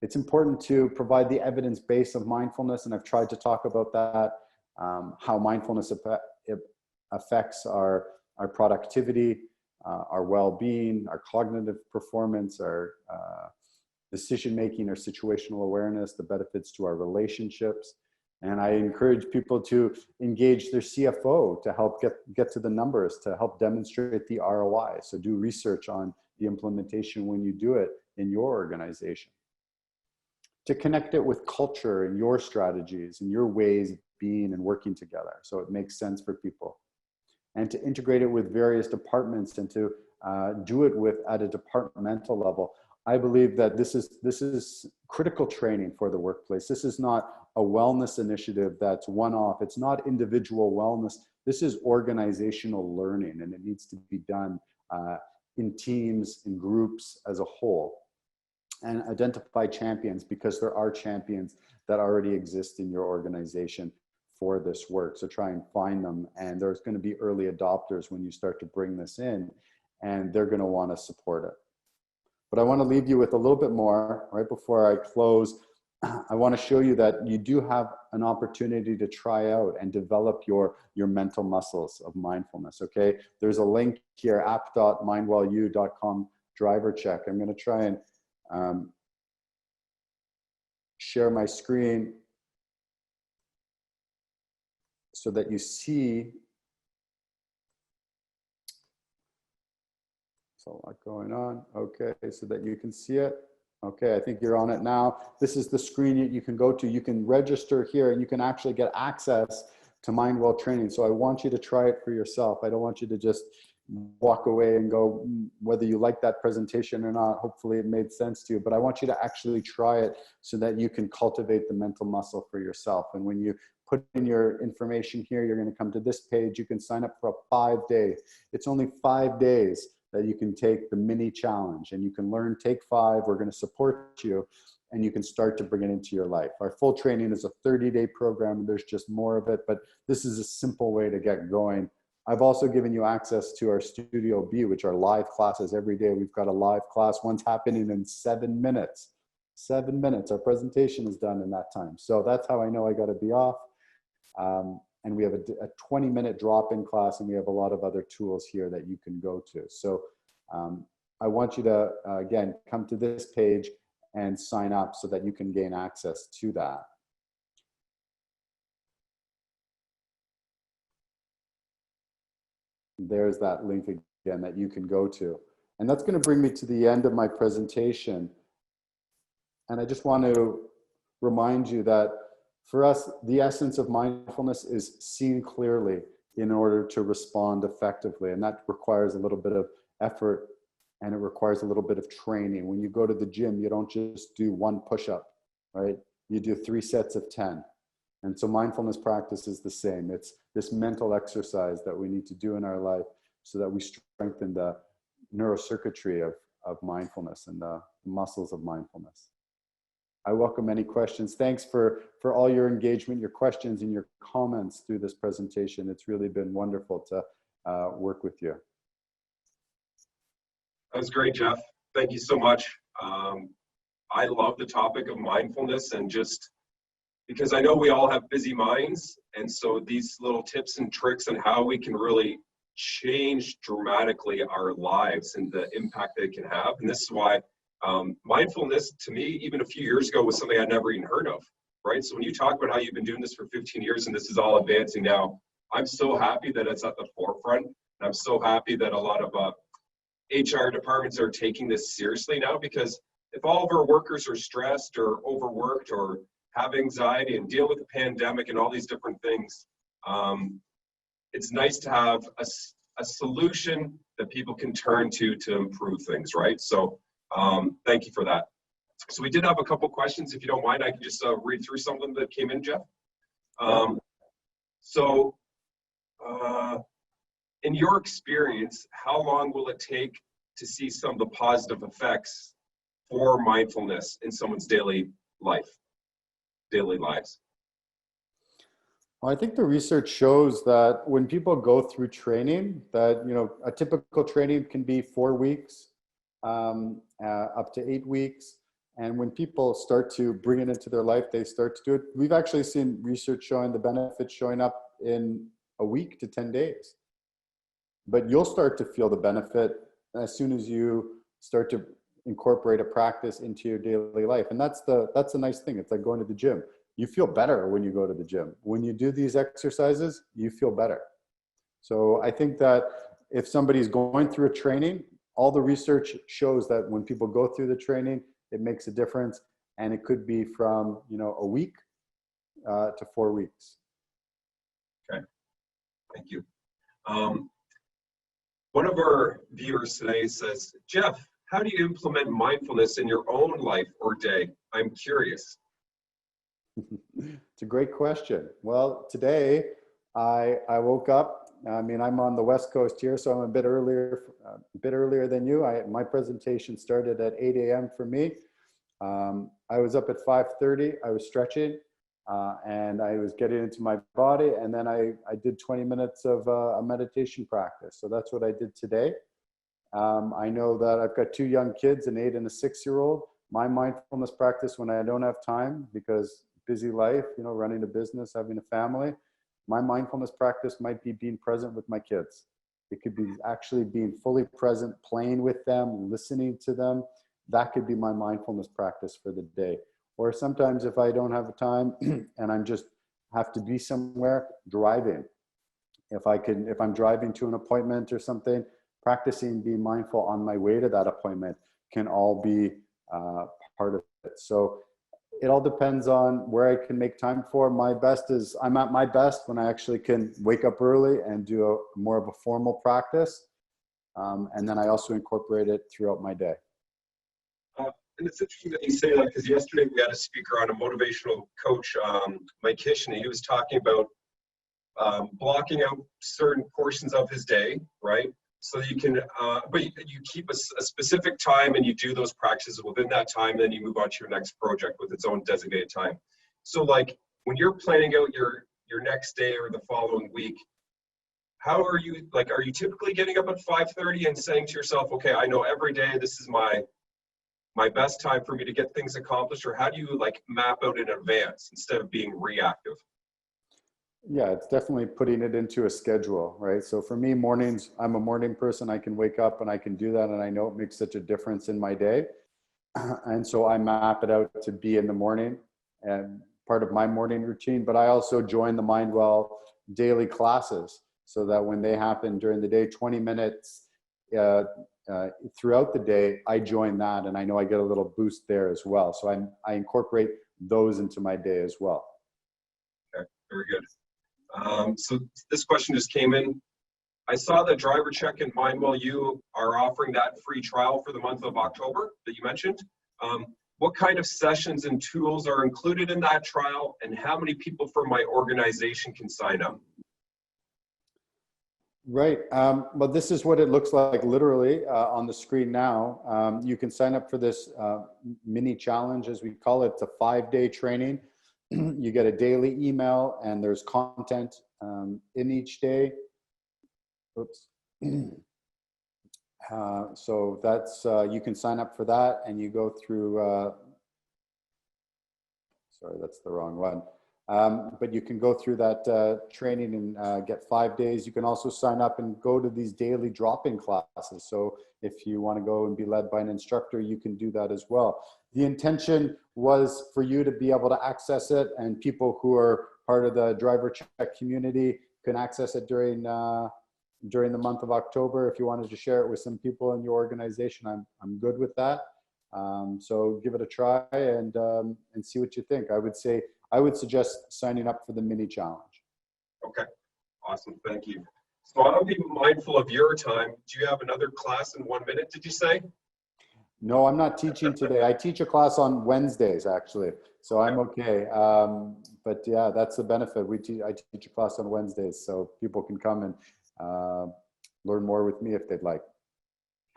Speaker 1: It's important to provide the evidence base of mindfulness. And I've tried to talk about that, how mindfulness affects our productivity, our well-being, our cognitive performance, our decision-making, our situational awareness, the benefits to our relationships. And I encourage people to engage their CFO to help get to the numbers, to help demonstrate the ROI. So do research on the implementation when you do it in your organization. To connect it with culture and your strategies and your ways of being and working together, so it makes sense for people. And to integrate it with various departments and to do it at a departmental level. I believe that this is critical training for the workplace. This is not a wellness initiative that's one-off. It's not individual wellness. This is organizational learning, and it needs to be done in teams, in groups as a whole. And identify champions, because there are champions that already exist in your organization for this work. So try and find them. And there's going to be early adopters when you start to bring this in, and they're going to want to support it. But I want to leave you with a little bit more right before I close. I want to show you that you do have an opportunity to try out and develop your mental muscles of mindfulness. Okay. There's a link here, app.mindwellyou.com driver check. I'm going to try and share my screen so that you see. There's a lot going on. Okay, so that you can see it. Okay, I think you're on it now. This is the screen you can go to. You can register here and you can actually get access to Mindwell training. So I want you to try it for yourself. I don't want you to just walk away and go, whether you like that presentation or not, hopefully it made sense to you, but I want you to actually try it so that you can cultivate the mental muscle for yourself. And when you put in your information here, you're going to come to this page. You can sign up for a 5-day. It's only 5 days that you can take the mini challenge, and you can learn Take 5. We're going to support you, and you can start to bring it into your life. Our full training is a 30-day program. There's just more of it, but this is a simple way to get going. I've also given you access to our Studio B, which are live classes every day. We've got a live class. One's happening in 7 minutes. 7 minutes. Our presentation is done in that time. So that's how I know I got to be off. And we have a 20-minute drop-in class, and we have a lot of other tools here that you can go to. So I want you to, again, come to this page and sign up so that you can gain access to that. there's that link again that you can go to. And that's going to bring me to the end of my presentation. And I just want to remind you that for us, the essence of mindfulness is seeing clearly in order to respond effectively. And that requires a little bit of effort, and it requires a little bit of training. When you go to the gym, you don't just do one push-up, right? You do 3 sets of 10. And so mindfulness practice is the same. It's this mental exercise that we need to do in our life so that we strengthen the neurocircuitry of mindfulness and the muscles of mindfulness. I welcome any questions. Thanks for all your engagement, your questions, and your comments through this presentation. It's really been wonderful to work with you.
Speaker 2: That was great, Jeff. Thank you so much. I love the topic of mindfulness, and just because I know we all have busy minds, and so these little tips and tricks on how we can really change dramatically our lives and the impact that it can have. And this is why mindfulness, to me, even a few years ago, was something I'd never even heard of, right? So when you talk about how you've been doing this for 15 years and this is all advancing now, I'm so happy that it's at the forefront. And I'm so happy that a lot of HR departments are taking this seriously now, because if all of our workers are stressed or overworked or have anxiety and deal with the pandemic and all these different things, it's nice to have a solution that people can turn to improve things, right? So thank you for that. So we did have a couple questions. If you don't mind, I can just read through something that came in, Jeff. In your experience, how long will it take to see some of the positive effects for mindfulness in someone's daily lives?
Speaker 1: Well, I think the research shows that when people go through training, that, you know, a typical training can be 4 weeks, up to 8 weeks. And when people start to bring it into their life, they start to do it. We've actually seen research showing the benefits showing up in a week to 10 days. But you'll start to feel the benefit as soon as you start to incorporate a practice into your daily life. And that's the nice thing. It's like going to the gym. You feel better when you go to the gym. When you do these exercises, you feel better. So I think that if somebody's going through a training, all the research shows that when people go through the training, it makes a difference. And it could be from, you know, a week to 4 weeks.
Speaker 2: Okay, thank you. One of our viewers today says, Jeff, how do you implement mindfulness in your own life or day? I'm curious.
Speaker 1: It's a great question. Well, today I woke up. I mean, I'm on the West Coast here, so I'm a bit earlier than you. My presentation started at 8 a.m. for me. I was up at 5:30. I was stretching, and I was getting into my body, and then I did 20 minutes of a meditation practice. So that's what I did today. I know that I've got 2 young kids, an 8 and a 6-year-old. My mindfulness practice when I don't have time, because busy life, you know, running a business, having a family, my mindfulness practice might be being present with my kids. It could be actually being fully present, playing with them, listening to them. That could be my mindfulness practice for the day. Or sometimes if I don't have time and I'm just have to be somewhere, driving. If I'm driving to an appointment or something, practicing being mindful on my way to that appointment can all be part of it. So it all depends on where I can make time for. I'm at my best when I actually can wake up early and do more of a formal practice. And then I also incorporate it throughout my day.
Speaker 2: And it's interesting that you say that, because yesterday we had a speaker on, a motivational coach, Mike Kish, and he was talking about blocking out certain portions of his day, right? So you can, but you keep a specific time and you do those practices within that time, and then you move on to your next project with its own designated time. So like when you're planning out your next day or the following week, how are you, like, are you typically getting up at 5:30 and saying to yourself, okay, I know every day this is my best time for me to get things accomplished? Or how do you like map out in advance instead of being reactive?
Speaker 1: Yeah, it's definitely putting it into a schedule, right? So for me, mornings, I'm a morning person. I can wake up and I can do that. And I know it makes such a difference in my day. And so I map it out to be in the morning and part of my morning routine. But I also join the Mindwell daily classes. so that when they happen during the day, 20 minutes throughout the day, I join that, and I know I get a little boost there as well. So I incorporate those into my day as well.
Speaker 2: Okay, very good. So this question just came in. I saw that Driver Check and Mindwell U are offering that free trial for the month of October that you mentioned. What kind of sessions and tools are included in that trial, and how many people from my organization can sign up?
Speaker 1: Right. Well, this is what it looks like literally on the screen now. You can sign up for this mini challenge, as we call it. It's a 5-day training. You get a daily email, and there's content in each day. Oops. So that's, you can sign up for that, and you go through, sorry, that's the wrong one. But you can go through that training and get 5 days. You can also sign up and go to these daily drop-in classes. So if you want to go and be led by an instructor, you can do that as well. The intention was for you to be able to access it, and people who are part of the Driver Check community can access it during the month of October. If you wanted to share it with some people in your organization, I'm good with that. So give it a try and see what you think. I would suggest signing up for the mini challenge.
Speaker 2: Okay, awesome, thank you. So I'll be mindful of your time. Do you have another class in 1 minute, did you say?
Speaker 1: No, I'm not teaching today. I teach a class on Wednesdays, actually, so I'm okay. But yeah, that's the benefit. I teach a class on Wednesdays, so people can come and learn more with me if they'd like.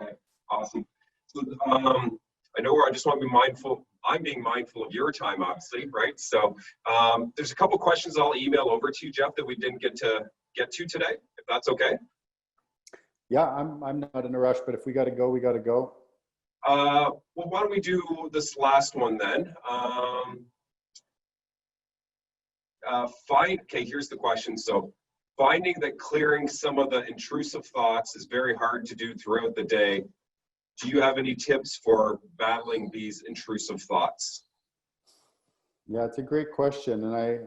Speaker 2: Okay, awesome. So I know where I just want to be mindful. I'm being mindful of your time, obviously, right? So there's a couple questions I'll email over to you, Jeff, that we didn't get to today, if that's okay.
Speaker 1: Yeah, I'm not in a rush, but if we got to go, we got to go.
Speaker 2: Well, why don't we do this last one then? Okay, here's the question. So finding that clearing some of the intrusive thoughts is very hard to do throughout the day. Do you have any tips for battling these intrusive thoughts?
Speaker 1: Yeah, it's a great question, and I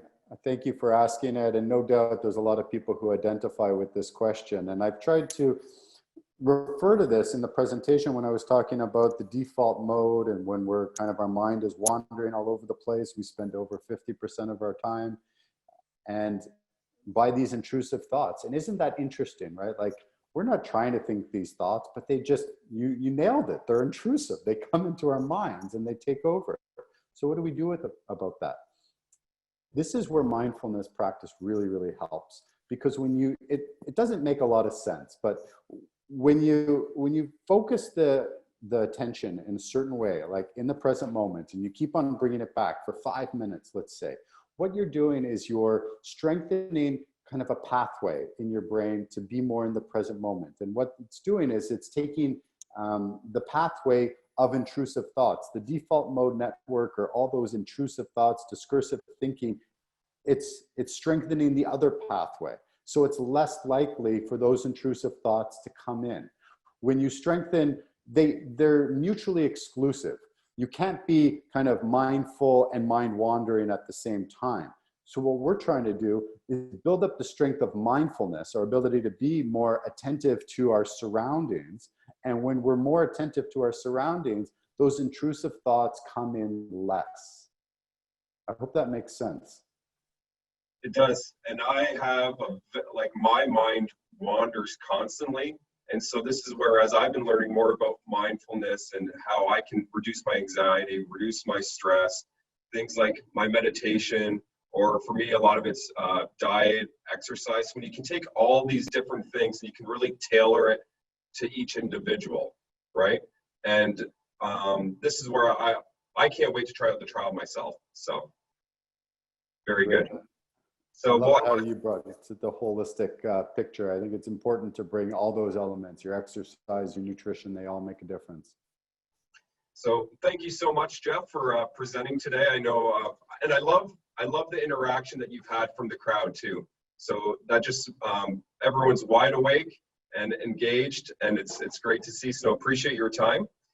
Speaker 1: thank you for asking it, and no doubt there's a lot of people who identify with this question, and I've tried to refer to this in the presentation when I was talking about the default mode, and when our mind is wandering all over the place. We spend over 50% of our time and by these intrusive thoughts. And isn't that interesting, right? Like, we're not trying to think these thoughts, but they just, you nailed it. They're intrusive. They come into our minds and they take over. So what do we do about that? This is where mindfulness practice really, really helps, because when it doesn't make a lot of sense, but when you focus the attention in a certain way, like in the present moment, and you keep on bringing it back for 5 minutes, let's say, what you're doing is you're strengthening kind of a pathway in your brain to be more in the present moment. And what it's doing is it's taking the pathway of intrusive thoughts, the default mode network, or all those intrusive thoughts, discursive thinking, it's strengthening the other pathway. So it's less likely for those intrusive thoughts to come in. When you strengthen, they're mutually exclusive. You can't be kind of mindful and mind wandering at the same time. So what we're trying to do is build up the strength of mindfulness, our ability to be more attentive to our surroundings. And when we're more attentive to our surroundings, those intrusive thoughts come in less. I hope that makes sense.
Speaker 2: It does. And I have, my mind wanders constantly. And so this is where, as I've been learning more about mindfulness and how I can reduce my anxiety, reduce my stress, things like my meditation, or for me, a lot of it's diet, exercise. When you can take all these different things and you can really tailor it to each individual, right? And this is where I can't wait to try out the trial myself. So very good. So
Speaker 1: I love how you brought it to the holistic picture. I think it's important to bring all those elements, your exercise, your nutrition, they all make a difference.
Speaker 2: So thank you so much, Jeff, for presenting today. I know, and I love the interaction that you've had from the crowd too. So that just, everyone's wide awake and engaged, and it's great to see. So appreciate your time.